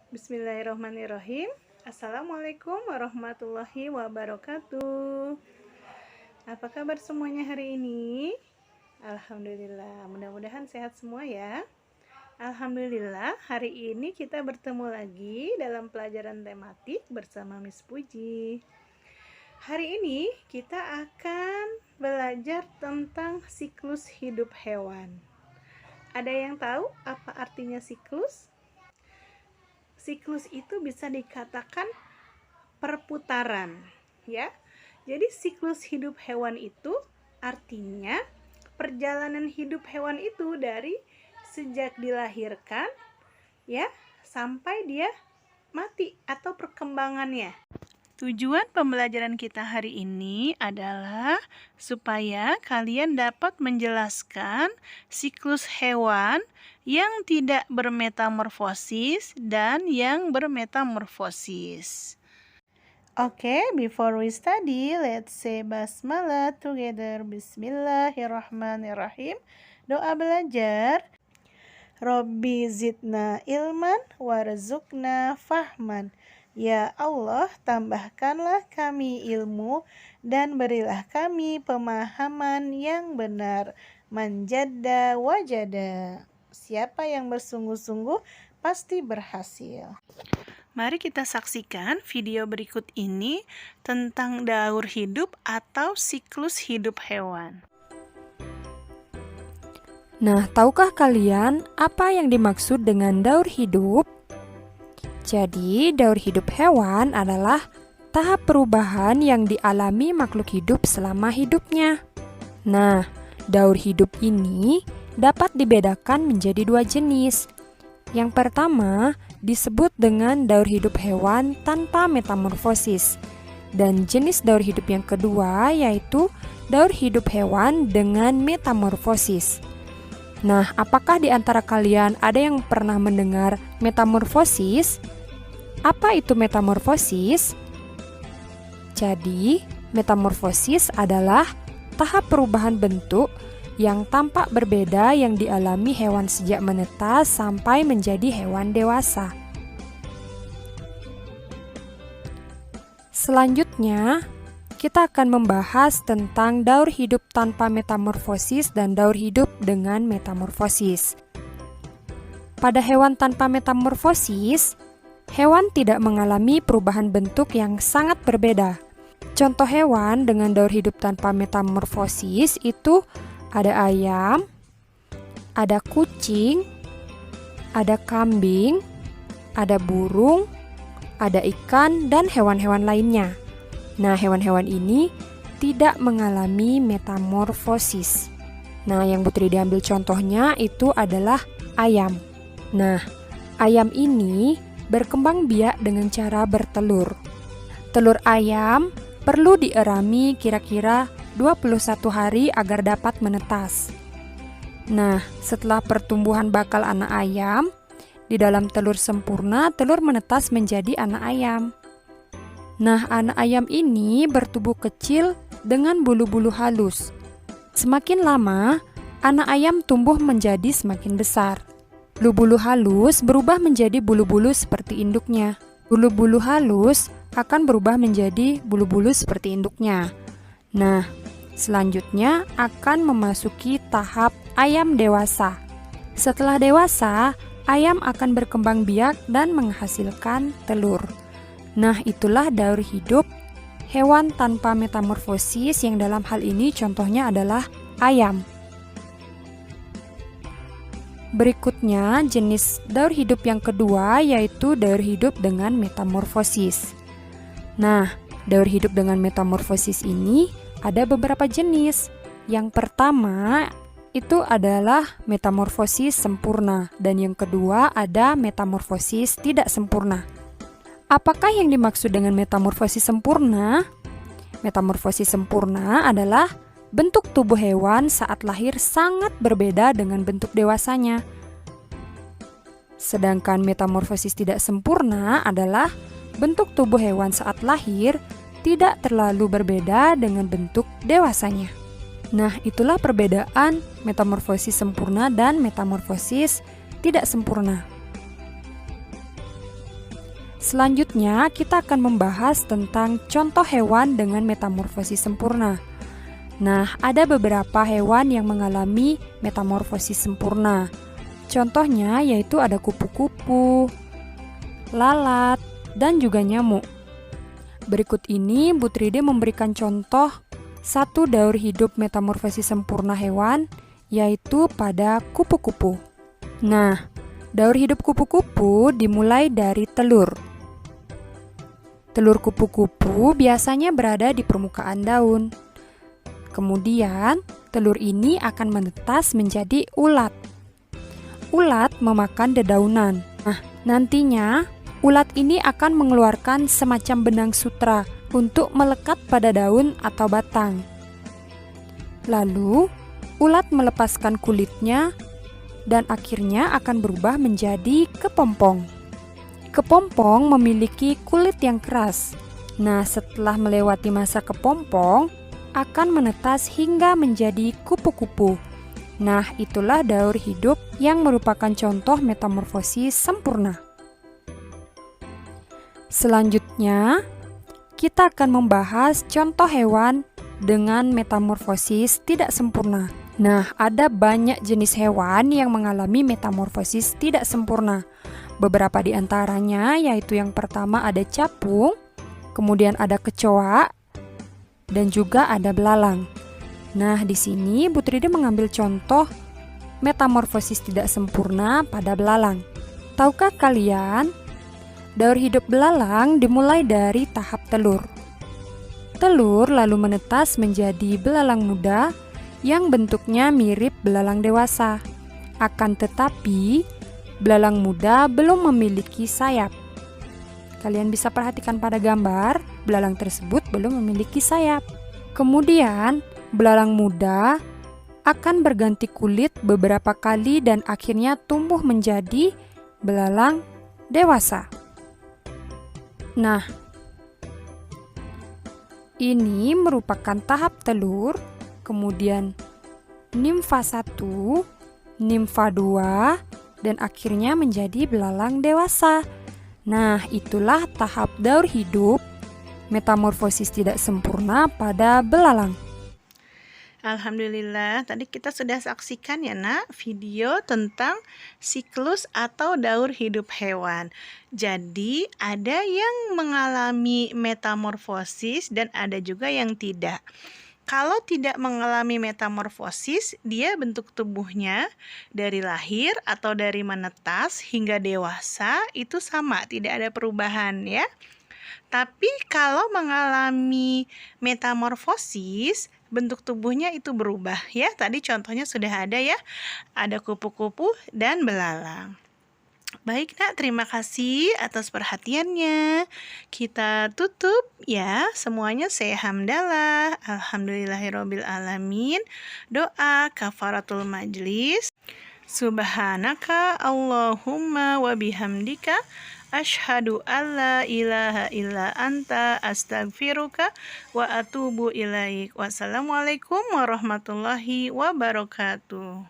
Bismillahirrahmanirrahim. Assalamualaikum warahmatullahi wabarakatuh. Apa kabar semuanya hari ini? Alhamdulillah, mudah-mudahan sehat semua ya. Alhamdulillah, hari ini kita bertemu lagi dalam pelajaran tematik bersama Miss Puji. Hari ini kita akan belajar tentang siklus hidup hewan. Ada yang tahu apa artinya siklus? Siklus itu bisa dikatakan perputaran, ya. Jadi siklus hidup hewan itu artinya perjalanan hidup hewan itu dari sejak dilahirkan, ya, sampai dia mati atau perkembangannya. Tujuan pembelajaran kita hari ini adalah supaya kalian dapat menjelaskan siklus hewan yang tidak bermetamorfosis dan yang bermetamorfosis. Okay, before we study, let's say basmalah together. Bismillahirrahmanirrahim. Doa belajar. Robbi zidna ilman warzuqna fahman. Ya Allah, tambahkanlah kami ilmu dan berilah kami pemahaman yang benar. Manjadda wajada. Siapa yang bersungguh-sungguh pasti berhasil. Mari kita saksikan video berikut ini tentang daur hidup atau siklus hidup hewan. Nah, tahukah kalian apa yang dimaksud dengan daur hidup? Jadi, daur hidup hewan adalah tahap perubahan yang dialami makhluk hidup selama hidupnya. Nah, daur hidup ini dapat dibedakan menjadi dua jenis. Yang pertama disebut dengan daur hidup hewan tanpa metamorfosis. Dan jenis daur hidup yang kedua yaitu daur hidup hewan dengan metamorfosis. Nah, apakah di antara kalian ada yang pernah mendengar metamorfosis? Apa itu metamorfosis? Jadi, metamorfosis adalah tahap perubahan bentuk yang tampak berbeda yang dialami hewan sejak menetas sampai menjadi hewan dewasa. Selanjutnya, kita akan membahas tentang daur hidup tanpa metamorfosis dan daur hidup dengan metamorfosis. Pada hewan tanpa metamorfosis, hewan tidak mengalami perubahan bentuk yang sangat berbeda. Contoh hewan dengan daur hidup tanpa metamorfosis itu ada ayam, ada kucing, ada kambing, ada burung, ada ikan, dan hewan-hewan lainnya. Nah, hewan-hewan ini tidak mengalami metamorfosis. Nah, yang Putri diambil contohnya itu adalah ayam. Nah, ayam ini berkembang biak dengan cara bertelur. Telur ayam perlu dierami kira-kira 21 hari agar dapat menetas. Nah, setelah pertumbuhan bakal anak ayam, di dalam telur sempurna, telur menetas menjadi anak ayam. Nah, anak ayam ini bertubuh kecil dengan bulu-bulu halus. Semakin lama, anak ayam tumbuh menjadi semakin besar. Bulu-bulu halus berubah menjadi bulu-bulu seperti induknya. Bulu-bulu halus akan berubah menjadi bulu-bulu seperti induknya. Nah, selanjutnya akan memasuki tahap ayam dewasa. Setelah dewasa, ayam akan berkembang biak dan menghasilkan telur. Nah, itulah daur hidup hewan tanpa metamorfosis yang dalam hal ini contohnya adalah ayam. Berikutnya, jenis daur hidup yang kedua yaitu daur hidup dengan metamorfosis. Nah, daur hidup dengan metamorfosis ini ada beberapa jenis. Yang pertama itu adalah metamorfosis sempurna dan yang kedua ada metamorfosis tidak sempurna. Apakah yang dimaksud dengan metamorfosis sempurna? Metamorfosis sempurna adalah bentuk tubuh hewan saat lahir sangat berbeda dengan bentuk dewasanya. Sedangkan metamorfosis tidak sempurna adalah bentuk tubuh hewan saat lahir tidak terlalu berbeda dengan bentuk dewasanya. Nah, itulah perbedaan metamorfosis sempurna dan metamorfosis tidak sempurna. Selanjutnya, kita akan membahas tentang contoh hewan dengan metamorfosis sempurna. Nah, ada beberapa hewan yang mengalami metamorfosis sempurna. Contohnya yaitu ada kupu-kupu, lalat, dan juga nyamuk. Berikut ini Bu Tride memberikan contoh satu daur hidup metamorfosis sempurna hewan, yaitu pada kupu-kupu. Nah, daur hidup kupu-kupu dimulai dari telur. Telur kupu-kupu biasanya berada di permukaan daun. Kemudian, telur ini akan menetas menjadi ulat. Ulat memakan dedaunan. Nah, nantinya ulat ini akan mengeluarkan semacam benang sutra untuk melekat pada daun atau batang. Lalu, ulat melepaskan kulitnya dan akhirnya akan berubah menjadi kepompong. Kepompong memiliki kulit yang keras. Nah, setelah melewati masa kepompong, akan menetas hingga menjadi kupu-kupu. Nah, itulah daur hidup yang merupakan contoh metamorfosis sempurna. Selanjutnya, kita akan membahas contoh hewan dengan metamorfosis tidak sempurna. Nah, ada banyak jenis hewan yang mengalami metamorfosis tidak sempurna. Beberapa di antaranya yaitu yang pertama ada capung, kemudian ada kecoa, dan juga ada belalang. Nah, di sini Bu Tride mengambil contoh metamorfosis tidak sempurna pada belalang. Tahukah kalian, daur hidup belalang dimulai dari tahap telur. Telur lalu menetas menjadi belalang muda yang bentuknya mirip belalang dewasa. Akan tetapi, belalang muda belum memiliki sayap. Kalian bisa perhatikan pada gambar, belalang tersebut belum memiliki sayap. Kemudian, belalang muda akan berganti kulit beberapa kali dan akhirnya tumbuh menjadi belalang dewasa. Nah, ini merupakan tahap telur, kemudian nimfa 1, nimfa 2, dan akhirnya menjadi belalang dewasa. Nah, itulah tahap daur hidup metamorfosis tidak sempurna pada belalang. Alhamdulillah, tadi kita sudah saksikan ya nak video tentang siklus atau daur hidup hewan. Jadi ada yang mengalami metamorfosis dan ada juga yang tidak. Kalau tidak mengalami metamorfosis, dia bentuk tubuhnya dari lahir atau dari menetas hingga dewasa itu sama, tidak ada perubahan ya. Tapi kalau mengalami metamorfosis, bentuk tubuhnya itu berubah ya. Tadi contohnya sudah ada ya, ada kupu-kupu dan belalang. Baik nak, terima kasih atas perhatiannya. Kita tutup ya, semuanya saya hamdalah. Alhamdulillahirabbil alamin. Doa kafaratul majlis. Subhanaka Allahumma wa bihamdika asyhadu alla ilaha illa anta astaghfiruka wa atubu ilaik. Wassalamualaikum warahmatullahi wabarakatuh.